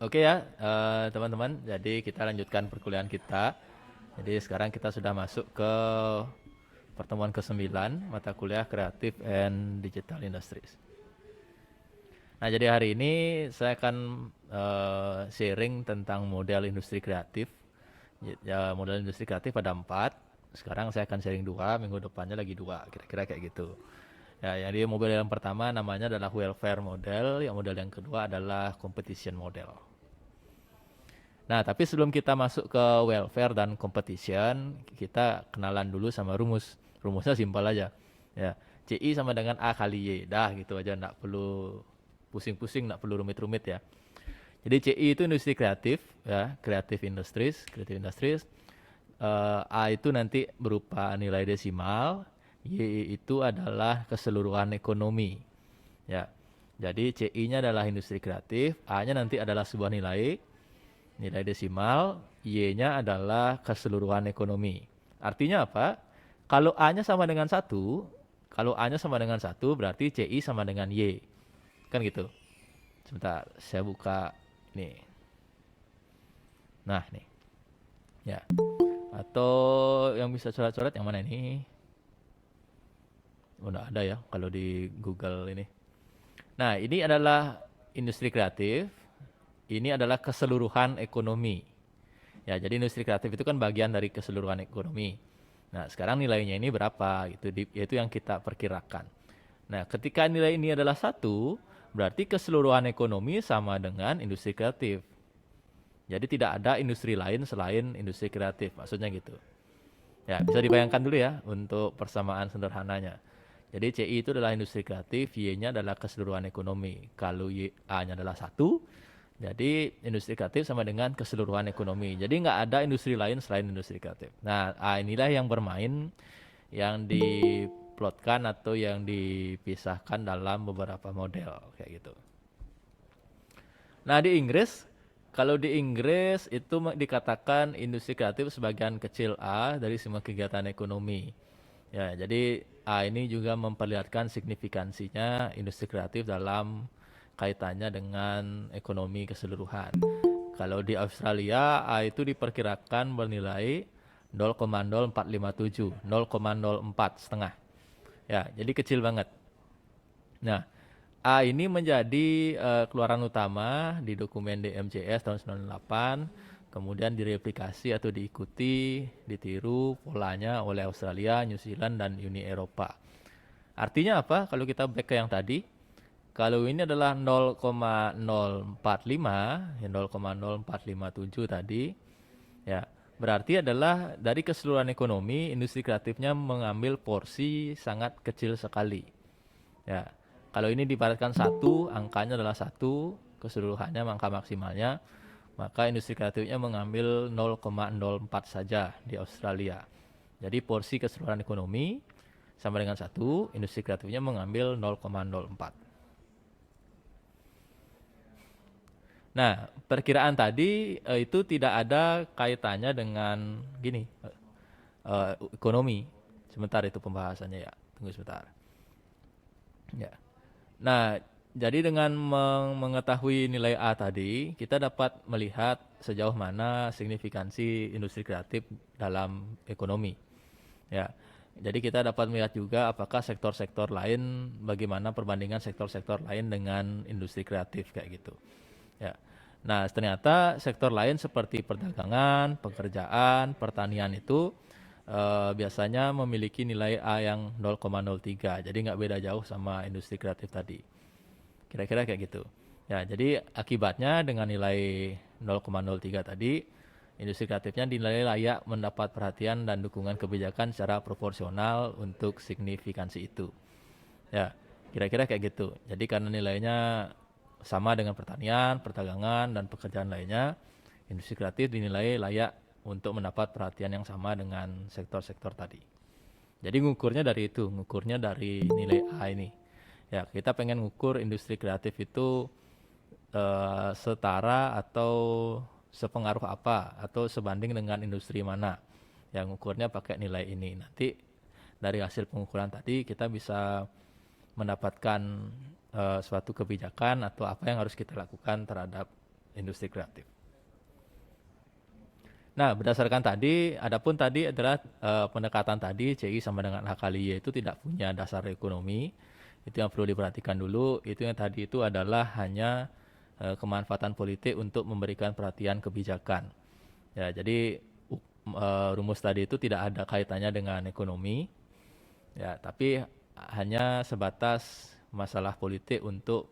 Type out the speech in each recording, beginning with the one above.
Oke ya, teman-teman. Jadi kita lanjutkan perkuliahan kita. Jadi sekarang kita sudah masuk ke pertemuan ke-9 mata kuliah Creative and Digital Industries. Nah, jadi hari ini saya akan sharing tentang model industri kreatif. Ya, model industri kreatif ada 4. Sekarang saya akan sharing 2, minggu depannya lagi 2, kira-kira kayak gitu. Ya, jadi model yang pertama namanya adalah welfare model, yang model yang kedua adalah competition model. Nah, tapi sebelum kita masuk ke welfare dan competition, kita kenalan dulu sama rumus. Rumusnya simpel aja. Ya, CI sama dengan A kali Y. Dah gitu aja, nggak perlu pusing-pusing, nggak perlu rumit-rumit ya. Jadi CI itu industri kreatif, ya, creative industries, creative industries. A itu nanti berupa nilai desimal, Y itu adalah keseluruhan ekonomi. Ya, jadi CI-nya adalah industri kreatif, A-nya nanti adalah sebuah nilai desimal, Y-nya adalah keseluruhan ekonomi. Artinya apa? Kalau A-nya sama dengan satu, kalau A-nya sama dengan satu berarti CI sama dengan Y. Kan gitu. Sebentar, saya buka nih. Nah, nih. Ya. Atau yang bisa coret-coret yang mana ini? Oh, enggak ada ya kalau di Google ini. Nah, ini adalah industri kreatif. Ini adalah keseluruhan ekonomi. Ya, jadi industri kreatif itu kan bagian dari keseluruhan ekonomi. Nah, sekarang nilainya ini berapa gitu, yaitu yang kita perkirakan. Nah, ketika nilai ini adalah satu, berarti keseluruhan ekonomi sama dengan industri kreatif. Jadi tidak ada industri lain selain industri kreatif, maksudnya gitu. Ya, bisa dibayangkan dulu ya untuk persamaan sederhananya. Jadi CI itu adalah industri kreatif, Y-nya adalah keseluruhan ekonomi. Kalau A-nya adalah satu, jadi industri kreatif sama dengan keseluruhan ekonomi. Jadi nggak ada industri lain selain industri kreatif. Nah, inilah yang bermain, yang diplotkan atau yang dipisahkan dalam beberapa model kayak gitu. Nah, di Inggris, kalau di Inggris itu dikatakan industri kreatif sebagian kecil A dari semua kegiatan ekonomi. Ya, jadi A ini juga memperlihatkan signifikansinya industri kreatif dalam kaitannya dengan ekonomi keseluruhan. Kalau di Australia, A itu diperkirakan bernilai 0,0457, 0,04 setengah. Ya, jadi kecil banget. Nah, A ini menjadi keluaran utama di dokumen DMCS tahun 98, kemudian direplikasi atau diikuti, ditiru polanya oleh Australia, New Zealand, dan Uni Eropa. Artinya apa? Kalau kita back ke yang tadi, kalau ini adalah 0,045, ya 0,0457 tadi, ya berarti adalah dari keseluruhan ekonomi, industri kreatifnya mengambil porsi sangat kecil sekali. Ya, kalau ini diibaratkan satu, angkanya adalah satu, keseluruhannya angka maksimalnya, maka industri kreatifnya mengambil 0,04 saja di Australia. Jadi porsi keseluruhan ekonomi sama dengan satu, industri kreatifnya mengambil 0,04. Nah, perkiraan tadi itu tidak ada kaitannya dengan gini, ekonomi. Sebentar itu pembahasannya ya. Tunggu sebentar. Ya. Nah, jadi dengan mengetahui nilai A tadi, kita dapat melihat sejauh mana signifikansi industri kreatif dalam ekonomi. Ya. Jadi kita dapat melihat juga apakah sektor-sektor lain, bagaimana perbandingan sektor-sektor lain dengan industri kreatif kayak gitu. Ya. Nah, ternyata sektor lain seperti perdagangan, pekerjaan, pertanian itu biasanya memiliki nilai A yang 0,03. Jadi nggak beda jauh sama industri kreatif tadi. Kira-kira kayak gitu. Ya, jadi akibatnya dengan nilai 0,03 tadi, industri kreatifnya dinilai layak mendapat perhatian dan dukungan kebijakan secara proporsional untuk signifikansi itu. Ya, kira-kira kayak gitu. Jadi karena nilainya sama dengan pertanian, perdagangan, dan pekerjaan lainnya, industri kreatif dinilai layak untuk mendapat perhatian yang sama dengan sektor-sektor tadi. Jadi ngukurnya dari itu, ngukurnya dari nilai A ini. Ya, kita pengen ngukur industri kreatif itu setara atau sepengaruh apa atau sebanding dengan industri mana. Yang ngukurnya pakai nilai ini. Nanti dari hasil pengukuran tadi kita bisa mendapatkan suatu kebijakan atau apa yang harus kita lakukan terhadap industri kreatif. Nah, berdasarkan tadi, adapun tadi adalah pendekatan tadi CI sama dengan H kali Y itu tidak punya dasar ekonomi. Itu yang perlu diperhatikan dulu. Itu yang tadi itu adalah hanya kemanfaatan politik untuk memberikan perhatian kebijakan. Ya, jadi rumus tadi itu tidak ada kaitannya dengan ekonomi. Ya, tapi hanya sebatas masalah politik untuk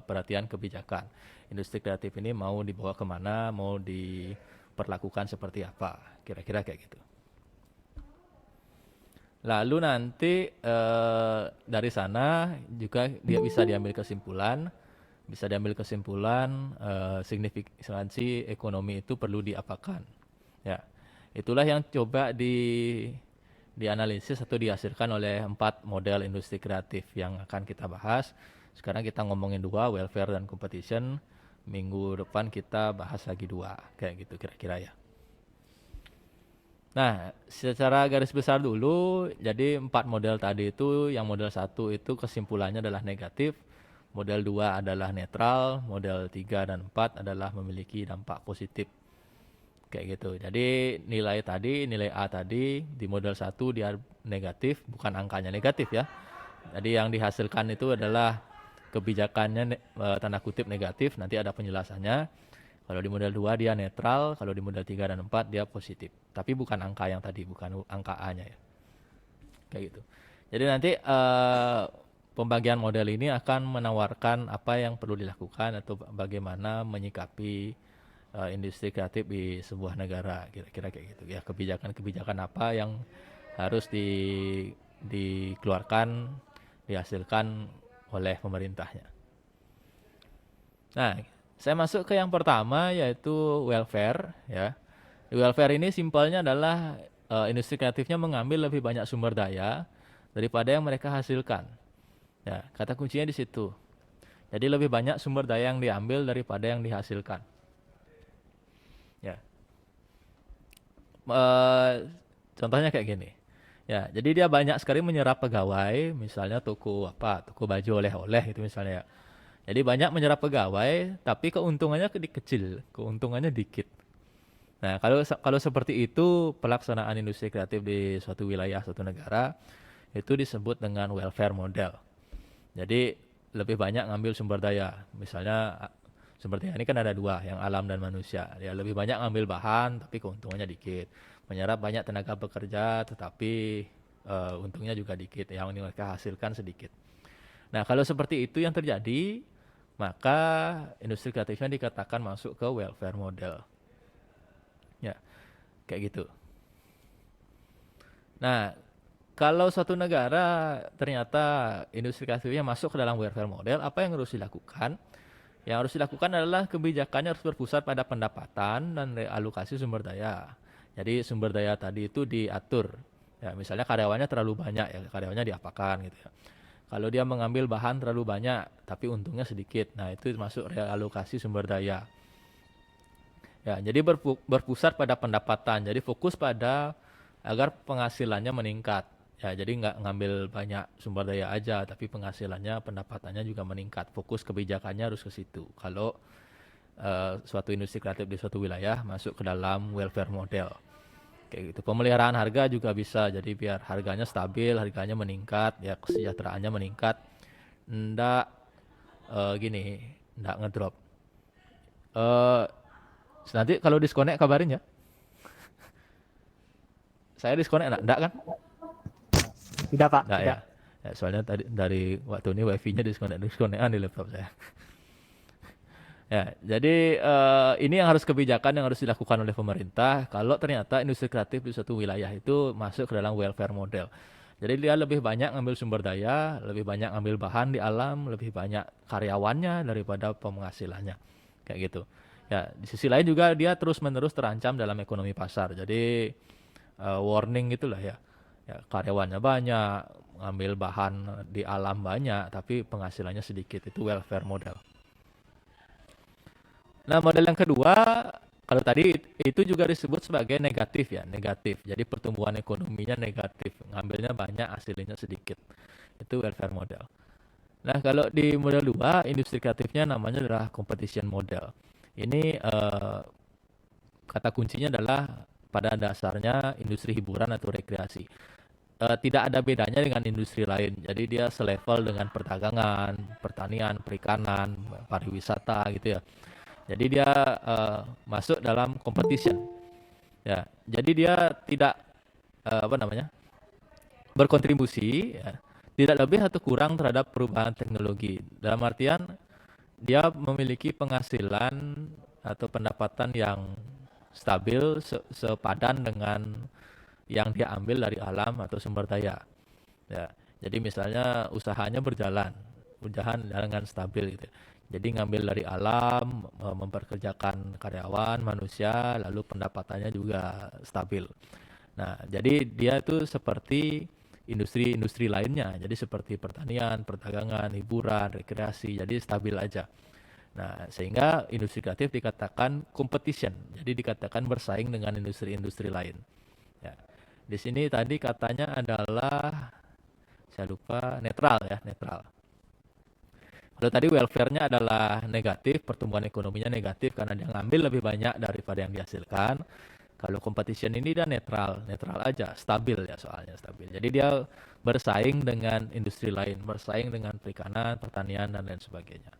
perhatian kebijakan. Industri kreatif ini mau dibawa kemana, mau diperlakukan seperti apa, kira-kira kayak gitu. Lalu nanti dari sana juga dia bisa diambil kesimpulan, signifikansi ekonomi itu perlu diapakan. Ya, itulah yang coba dianalisis atau dihasilkan oleh 4 model industri kreatif yang akan kita bahas. Sekarang kita ngomongin 2, welfare dan competition. Minggu depan kita bahas lagi 2, kayak gitu kira-kira ya. Nah, secara garis besar dulu, jadi 4 model tadi itu, yang model 1 itu kesimpulannya adalah negatif, model 2 adalah netral, model 3 dan 4 adalah memiliki dampak positif. Kayak gitu. Jadi nilai A tadi di model 1 dia negatif, bukan angkanya negatif ya. Jadi yang dihasilkan itu adalah kebijakannya tanda kutip negatif, nanti ada penjelasannya. Kalau di model 2 dia netral, kalau di model 3 dan 4 dia positif. Tapi bukan angka yang tadi, bukan angka A-nya ya. Kayak gitu. Jadi nanti pembagian model ini akan menawarkan apa yang perlu dilakukan atau bagaimana menyikapi industri kreatif di sebuah negara, kira-kira kayak gitu ya. Kebijakan-kebijakan apa yang harus dikeluarkan, dihasilkan oleh pemerintahnya. Nah, saya masuk ke yang pertama yaitu welfare ya. Di welfare ini simpelnya adalah industri kreatifnya mengambil lebih banyak sumber daya daripada yang mereka hasilkan. Ya, kata kuncinya di situ. Jadi lebih banyak sumber daya yang diambil daripada yang dihasilkan. Ya. Contohnya kayak gini. Ya, jadi dia banyak sekali menyerap pegawai, misalnya toko baju oleh-oleh itu misalnya ya. Jadi banyak menyerap pegawai, tapi keuntungannya kecil, keuntungannya dikit. Nah, kalau seperti itu pelaksanaan industri kreatif di suatu wilayah, suatu negara itu disebut dengan welfare model. Jadi lebih banyak ngambil sumber daya. Misalnya sumber daya ini kan ada 2, yang alam dan manusia. Ya lebih banyak ngambil bahan, tapi keuntungannya dikit. Menyerap banyak tenaga pekerja, tetapi untungnya juga dikit. Yang ini mereka hasilkan sedikit. Nah, kalau seperti itu yang terjadi, maka industri kreatifnya dikatakan masuk ke welfare model. Ya, kayak gitu. Nah, kalau suatu negara ternyata industri kreatifnya masuk ke dalam welfare model, apa yang harus dilakukan? Yang harus dilakukan adalah kebijakannya harus berpusat pada pendapatan dan realokasi sumber daya. Jadi sumber daya tadi itu diatur. Ya, misalnya karyawannya terlalu banyak ya, karyawannya diapakan gitu ya. Kalau dia mengambil bahan terlalu banyak tapi untungnya sedikit, nah itu masuk realokasi sumber daya. Ya, jadi berpusat pada pendapatan. Jadi fokus pada agar penghasilannya meningkat. Ya, jadi nggak ngambil banyak sumber daya aja, tapi penghasilannya, pendapatannya juga meningkat. Fokus kebijakannya harus ke situ. Kalau suatu industri kreatif di suatu wilayah masuk ke dalam welfare model. Kayak gitu. Pemeliharaan harga juga bisa. Jadi biar harganya stabil, harganya meningkat, ya kesejahteraannya meningkat. Nggak nggak ngedrop. Eh, Nanti kalau disconnect kabarin ya. Saya disconnect enggak kan? Tidak, Pak. Enggak ya. Tidak. Ya, soalnya tadi dari waktu ini wifi-nya disconnectan di laptop saya. Ya, jadi ini yang kebijakan yang harus dilakukan oleh pemerintah kalau ternyata industri kreatif di suatu wilayah itu masuk ke dalam welfare model. Jadi dia lebih banyak ngambil sumber daya, lebih banyak ngambil bahan di alam, lebih banyak karyawannya daripada penghasilannya. Kayak gitu. Ya, di sisi lain juga dia terus-menerus terancam dalam ekonomi pasar. Jadi warning gitulah ya. Ya, karyawannya banyak, ngambil bahan di alam banyak, tapi penghasilannya sedikit. Itu welfare model. Nah, model yang kedua, kalau tadi itu juga disebut sebagai negatif ya, negatif. Jadi pertumbuhan ekonominya negatif, ngambilnya banyak, hasilnya sedikit. Itu welfare model. Nah, kalau di model 2, industri kreatifnya namanya adalah competition model. Ini kata kuncinya adalah pada dasarnya industri hiburan atau rekreasi. Tidak ada bedanya dengan industri lain. Jadi dia selevel dengan perdagangan, pertanian, perikanan, pariwisata gitu ya. Jadi dia masuk dalam competition. Ya, jadi dia tidak apa namanya berkontribusi ya, tidak lebih atau kurang terhadap perubahan teknologi. Dalam artian dia memiliki penghasilan atau pendapatan yang stabil sepadan dengan yang dia ambil dari alam atau sumber daya. Ya, jadi misalnya usahanya berjalan dengan stabil gitu. Jadi ngambil dari alam, memperkerjakan karyawan, manusia, lalu pendapatannya juga stabil. Nah, jadi dia itu seperti industri-industri lainnya. Jadi seperti pertanian, perdagangan, hiburan, rekreasi. Jadi stabil aja. Nah, sehingga industri kreatif dikatakan competition. Jadi dikatakan bersaing dengan industri-industri lain. Ya. Di sini tadi katanya adalah saya lupa netral ya, netral. Kalau tadi welfare-nya adalah negatif, pertumbuhan ekonominya negatif karena dia ngambil lebih banyak daripada yang dihasilkan. Kalau competition ini dia netral, netral aja, stabil ya soalnya stabil. Jadi dia bersaing dengan industri lain, bersaing dengan perikanan, pertanian dan lain sebagainya.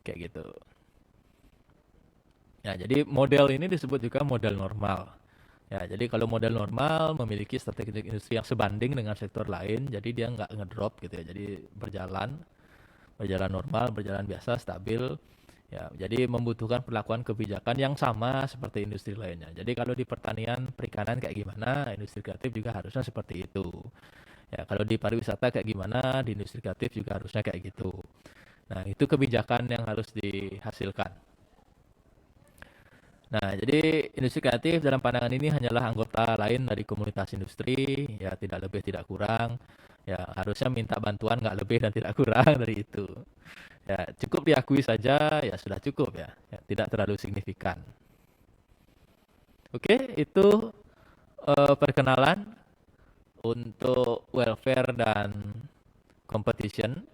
Kayak gitu. Ya, jadi model ini disebut juga model normal. Ya, jadi kalau model normal memiliki strategi industri yang sebanding dengan sektor lain, jadi dia nggak ngedrop gitu ya. Jadi berjalan normal, berjalan biasa, stabil. Ya, jadi membutuhkan perlakuan kebijakan yang sama seperti industri lainnya. Jadi kalau di pertanian, perikanan kayak gimana, industri kreatif juga harusnya seperti itu. Ya, kalau di pariwisata kayak gimana, di industri kreatif juga harusnya kayak gitu. Nah, itu kebijakan yang harus dihasilkan. Nah, jadi industri kreatif dalam pandangan ini hanyalah anggota lain dari komunitas industri, ya tidak lebih tidak kurang. Ya, harusnya minta bantuan nggak lebih dan tidak kurang dari itu. Ya, cukup diakui saja, ya sudah cukup ya. Ya, tidak terlalu signifikan. Oke, itu perkenalan untuk welfare dan competition.